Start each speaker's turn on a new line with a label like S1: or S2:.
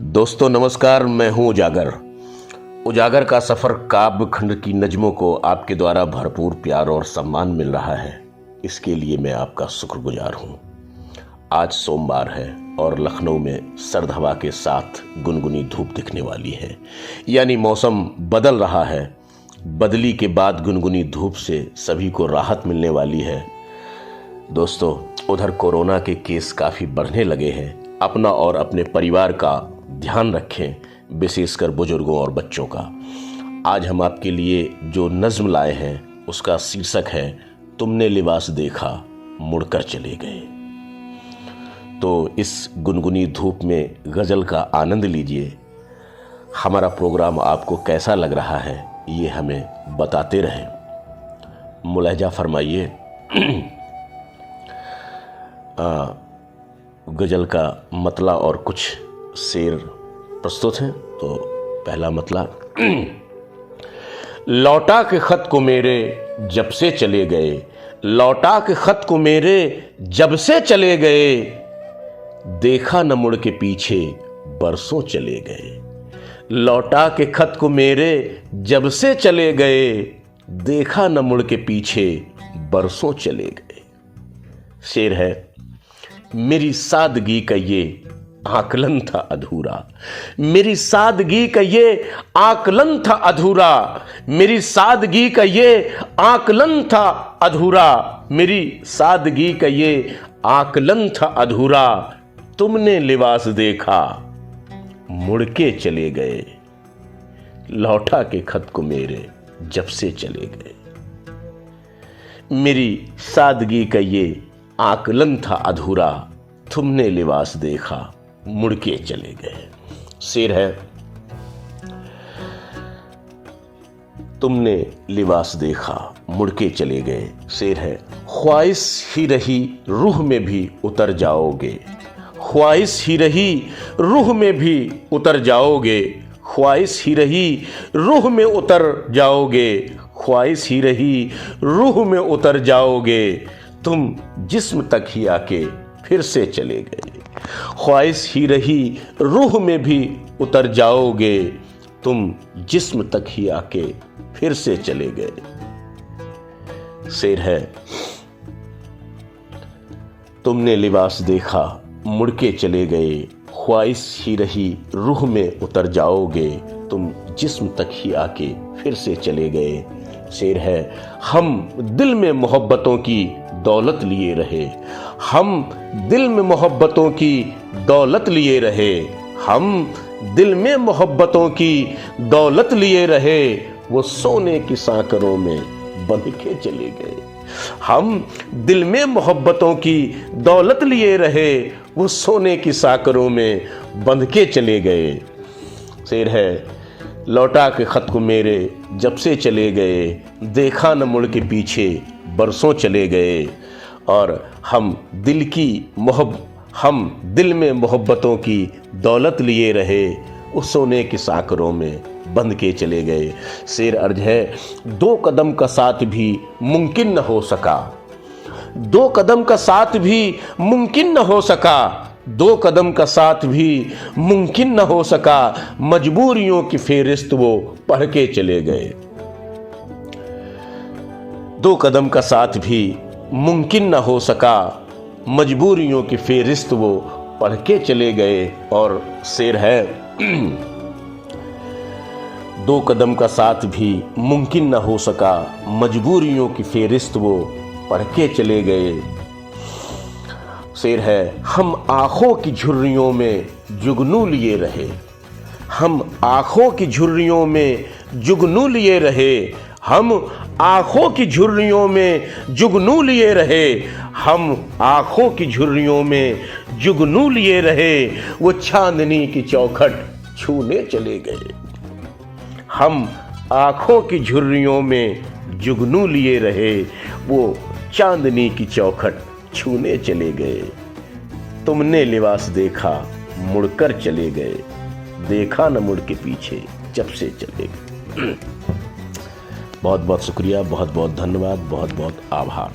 S1: दोस्तों नमस्कार, मैं हूं उजागर। उजागर का सफ़र काव्य खंड की नज़मों को आपके द्वारा भरपूर प्यार और सम्मान मिल रहा है, इसके लिए मैं आपका शुक्रगुजार हूं। आज सोमवार है और लखनऊ में सर्द हवा के साथ गुनगुनी धूप दिखने वाली है, यानी मौसम बदल रहा है। बदली के बाद गुनगुनी धूप से सभी को राहत मिलने वाली है। दोस्तों, उधर कोरोना के केस काफ़ी बढ़ने लगे हैं। अपना और अपने परिवार का ध्यान रखें, विशेषकर बुजुर्गों और बच्चों का। आज हम आपके लिए जो नज़्म लाए हैं उसका शीर्षक है तुमने लिबास देखा मुड़कर चले गए। तो इस गुनगुनी धूप में गज़ल का आनंद लीजिए। हमारा प्रोग्राम आपको कैसा लग रहा है ये हमें बताते रहें। मुलाहिजा फरमाइए। गज़ल का मतला और कुछ शेर प्रस्तुत हैं। तो पहला मतला। लौटा के खत को मेरे जब से चले गए, लौटा के खत को मेरे जब से चले गए, देखा न मुड़ के पीछे बरसों चले गए। लौटा के खत को मेरे जब से चले गए, देखा न मुड़ के पीछे बरसों चले गए। शेर है, मेरी सादगी का ये आकलन था अधूरा, मेरी सादगी का ये आकलन था अधूरा, मेरी सादगी का ये आकलन था अधूरा, मेरी सादगी का ये आकलन था अधूरा, तुमने लिबास देखा मुड़ के चले गए। लौटा के खत को मेरे जब से चले गए। मेरी सादगी का ये आकलन था अधूरा, तुमने लिबास देखा मुड़ के चले गए। शेर है, तुमने लिबास देखा मुड़ के चले गए। शेर है, ख्वाहिश ही रही रूह में भी उतर जाओगे, ख्वाहिश ही रही रूह में भी उतर जाओगे, ख्वाहिश ही रही रूह में उतर जाओगे, ख्वाहिश ही रही रूह में उतर जाओगे, तुम जिस्म तक ही आके फिर से चले गए। ख्वाहिश ही रही रूह में भी उतर जाओगे, तुम जिस्म तक ही आके फिर से चले गए। शेर है, तुमने लिबास देखा मुड़ के चले गए, ख्वाहिश ही रही रूह में उतर जाओगे, तुम जिस्म तक ही आके फिर से चले गए। शेर है, हम दिल में मोहब्बतों की दौलत लिए रहे, हम दिल में मोहब्बतों की दौलत लिए रहे, हम दिल में मोहब्बतों की दौलत लिए रहे, वो सोने की साकरों में बंध के चले गए। हम दिल में मोहब्बतों की दौलत लिए रहे, वो सोने की साकरों में बंध के चले गए। शेर है, लौटा के खत को मेरे जब से चले गए, देखा न मुड़ के पीछे बरसों चले गए, और हम दिल में मोहब्बतों की दौलत लिए रहे, उस सोने की साकरों में बंध के चले गए। शेर अर्ज है, दो कदम का साथ भी मुमकिन न हो सका, दो कदम का साथ भी मुमकिन न हो सका, दो कदम का साथ भी मुमकिन न हो सका, मजबूरियों की फेरिस्त वो पढ़ के चले गए। दो कदम का साथ भी मुमकिन न हो सका, मजबूरियों की फेरिस्त वो पढ़ के चले गए। और शेर है, दो कदम का साथ भी मुमकिन न हो सका, मजबूरियों की फेरिस्त वो पढ़ के चले गए। शेर है, हम आँखों की झुर्रियों में जुगनू लिए रहे, हम आँखों की झुर्रियों में जुगनू लिए रहे, हम आँखों की झुर्रियों में जुगनू लिए रहे, हम आँखों की झुर्रियों में जुगनू लिए रहे, वो चांदनी की चौखट छूने चले गए। हम आँखों की झुर्रियों में जुगनू लिए रहे, वो चांदनी की चौखट छूने चले गए। तुमने लिबास देखा मुड़कर चले गए, देखा न मुड़ के पीछे जब से चले गए। बहुत बहुत शुक्रिया, बहुत बहुत धन्यवाद, बहुत बहुत आभार।